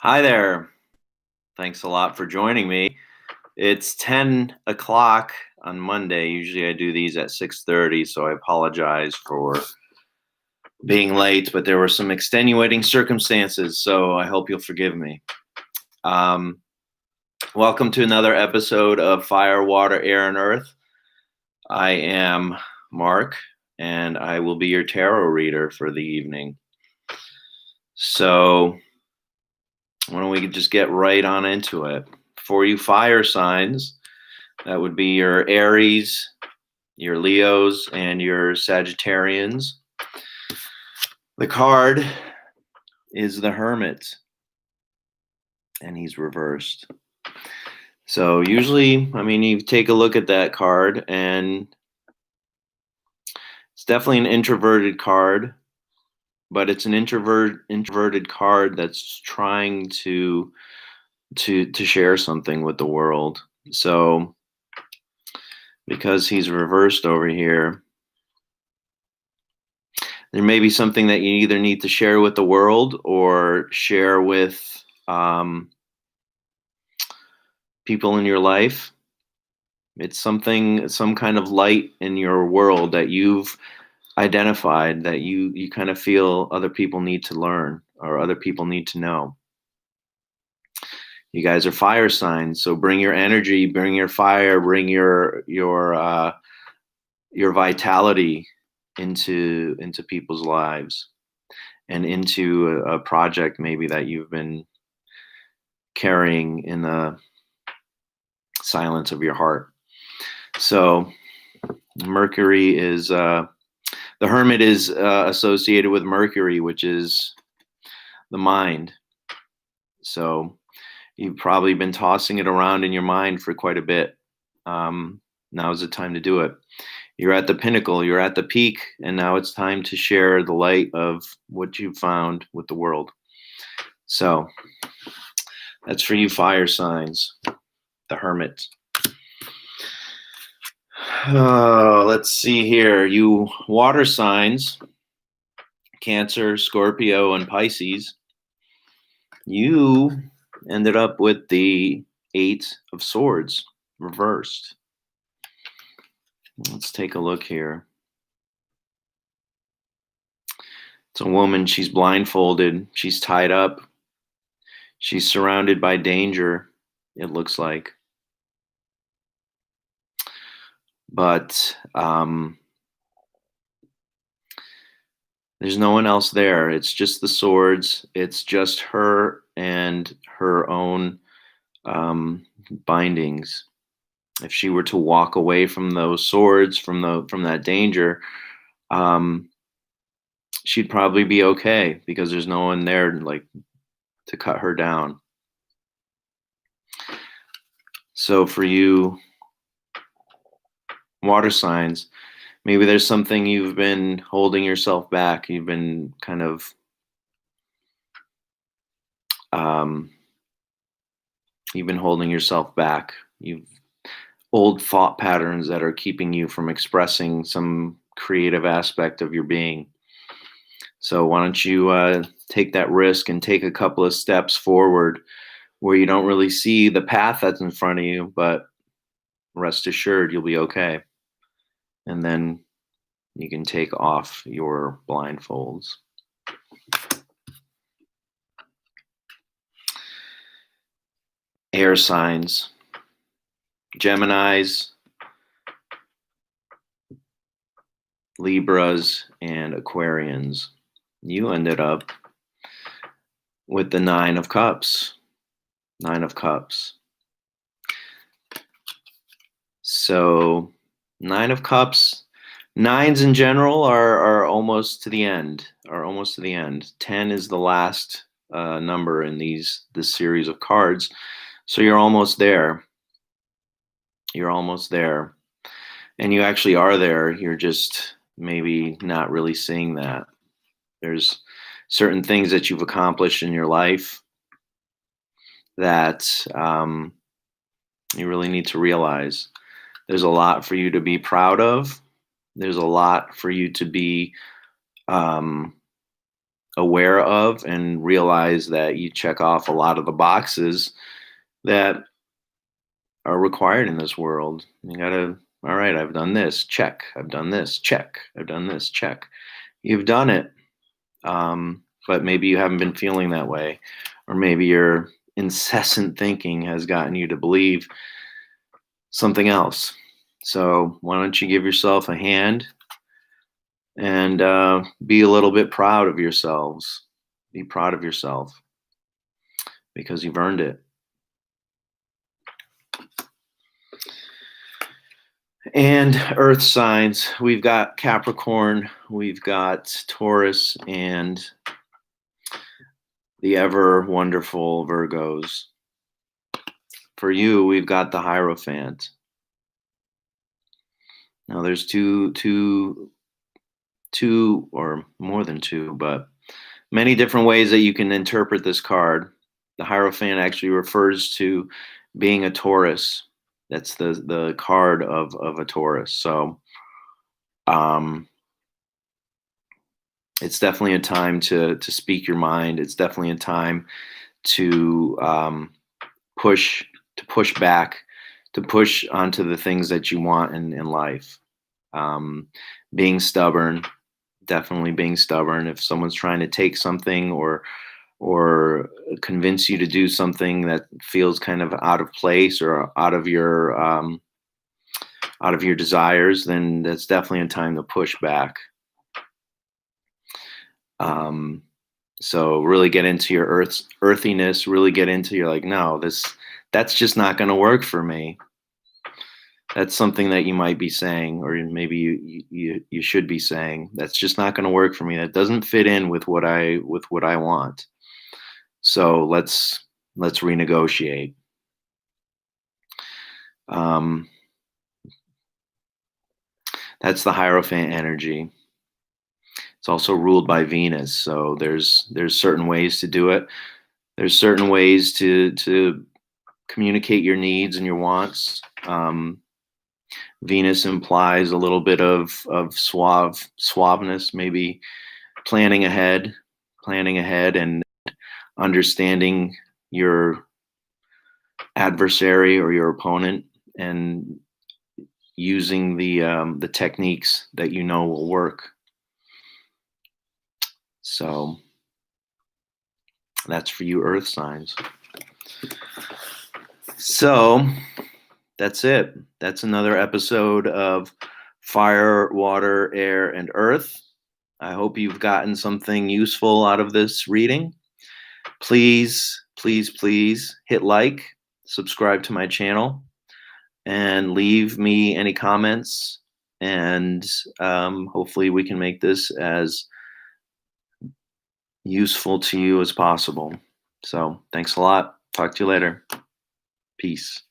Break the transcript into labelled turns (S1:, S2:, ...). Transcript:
S1: Hi there. Thanks a lot for joining me. It's 10 o'clock on Monday. Usually I do these at 6:30, so I apologize for being late, but there were some extenuating circumstances, so I hope you'll forgive me. Um, Welcome to another episode of Fire, Water, Air, and Earth. I am Mark, and I will be your tarot reader for the evening. So, why don't we just get right on into it? For you fire signs, that would be your Aries, your Leos, and your Sagittarians. The card is the Hermit, and he's reversed. So usually, you take a look at that card, and it's definitely an introverted card, but it's an introverted card that's trying to share something with the world. So because he's reversed over here, there may be something that you either need to share with the world or share with people in your life. It's some kind of light in your world that you've identified that you kind of feel other people need to learn or other people need to know. You guys are fire signs, so bring your energy, bring your fire, bring your vitality into people's lives and into a project maybe that you've been carrying in the silence of your heart. So Mercury is the Hermit is associated with Mercury, which is the mind. So you've probably been tossing it around in your mind for quite a bit. Now is the time to do it. You're at the pinnacle, you're at the peak, and now it's time to share the light of what you found with the world. So that's for you fire signs, the Hermit. Let's see here. You water signs, Cancer, Scorpio, and Pisces. You ended up with the Eight of Swords reversed. Let's take a look here. It's a woman. She's blindfolded. She's tied up. She's surrounded by danger, it looks like. But there's no one else there. It's just the swords. It's just her and her own bindings. If she were to walk away from those swords, from that danger, she'd probably be okay because there's no one there to cut her down. So for you water signs, maybe there's something you've been holding yourself back. You've been kind of you've been holding yourself back. You've old thought patterns that are keeping you from expressing some creative aspect of your being. So why don't you take that risk and take a couple of steps forward where you don't really see the path that's in front of you, but rest assured you'll be okay. And then you can take off your blindfolds. Air signs, Geminis, Libras, and Aquarians. You ended up with the Nine of Cups. Nine of Cups. So, Nine of Cups, nines in general are almost to the end. 10 is the last number in this series of cards. So you're almost there. You're almost there. And you actually are there. You're just maybe not really seeing that. There's certain things that you've accomplished in your life that you really need to realize. There's a lot for you to be proud of. There's a lot for you to be aware of and realize that you check off a lot of the boxes that are required in this world. You gotta, all right, I've done this, check. I've done this, check. I've done this, check. You've done it. But maybe you haven't been feeling that way. Or maybe your incessant thinking has gotten you to believe something else. So why don't you give yourself a hand and be a little bit proud of yourselves? Be proud of yourself because you've earned it. And earth signs, we've got Capricorn, we've got Taurus, and the ever wonderful Virgos. For you, we've got the Hierophant. Now there's two or more than two, but many different ways that you can interpret this card. The Hierophant actually refers to being a Taurus. That's the card of a Taurus. So it's definitely a time to speak your mind. It's definitely a time to push back, to push onto the things that you want in life. Being stubborn, definitely being stubborn. If someone's trying to take something or convince you to do something that feels kind of out of place or out of your desires, then that's definitely a time to push back. So really get into your earthiness, really get into you're like, no, that's just not going to work for me. That's something that you might be saying, or maybe you should be saying, that's just not going to work for me. That doesn't fit in with what I want. So let's renegotiate. That's the Hierophant energy. It's also ruled by Venus, so there's certain ways to do it. There's certain ways to communicate your needs and your wants. Venus implies a little bit of suaveness, maybe planning ahead and understanding your adversary or your opponent and using the techniques that you know will work. So that's for you earth signs. So that's it. That's another episode of Fire, Water, Air, and Earth. I hope you've gotten something useful out of this reading. Please, please, please hit like, subscribe to my channel, and leave me any comments. And hopefully we can make this as useful to you as possible. So thanks a lot. Talk to you later. Peace.